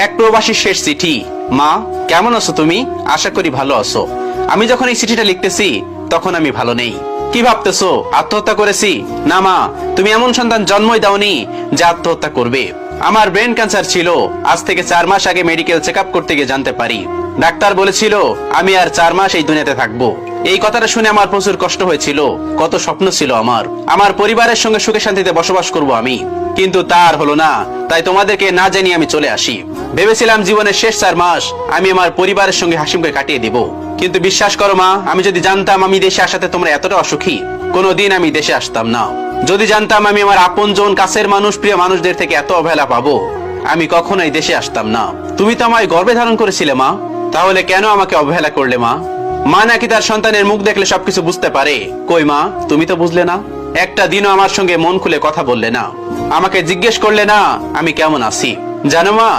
এক প্রবাসীর শেষ চিঠি। মা, কেমন আছো তুমি? আশা করি ভালো আছো। আমি যখন এই চিঠিটা লিখতেছি তখন আমি ভালো নেই। কি ভাবতেছো, আত্মহত্যা করেছি? না মা, তুমি এমন সন্তান জন্মই দাওনি যে আত্মহত্যা করবে। আমার ব্রেন ক্যান্সার ছিল। আজ থেকে 4 মাস আগে মেডিকেল চেক আপ করতে গিয়ে জানতে পারি ডাক্তার বলেছিল আমি আর 4 মাস এই দুনিয়াতে থাকবো। এই কথাটা শুনে আমার প্রচুর কষ্ট হয়েছিল। কত স্বপ্ন ছিল আমার পরিবারের সঙ্গে সুখে শান্তিতে বসবাস করব আমি, কিন্তু তার হলো না। তাই তোমাদেরকে না জানিয়ে আমি চলে আসি। ভেবেছিলাম জীবনের শেষ 4 মাস আমি আমার পরিবারের সঙ্গে হাসি মুখে কাটিয়ে দিব, কিন্তু বিশ্বাস করো মা, আমি যদি জানতাম আমি দেশে আসাতে তোমরা এতটা অসুখী, কোনোদিন আমি দেশে আসতাম না। যদি জানতাম আমি আমার আপনজন, কাছের মানুষ, প্রিয় মানুষদের থেকে এত অবহেলা পাবো, আমি কখনোই দেশে আসতাম না। তুমি তো আমায় গর্ভে ধারণ করেছিলে মা, তাহলে কেন আমাকে অবহেলা করলে মা? মা নাকি তার সন্তানের মুখ দেখলে সবকিছু বুঝতে পারে? কই মা, তুমি তো বুঝলে না। একটা দিনও আমার সঙ্গে মন খুলে কথা বললে না, আমাকে জিজ্ঞেস করলে না আমি কেমন আছি। জানো মা,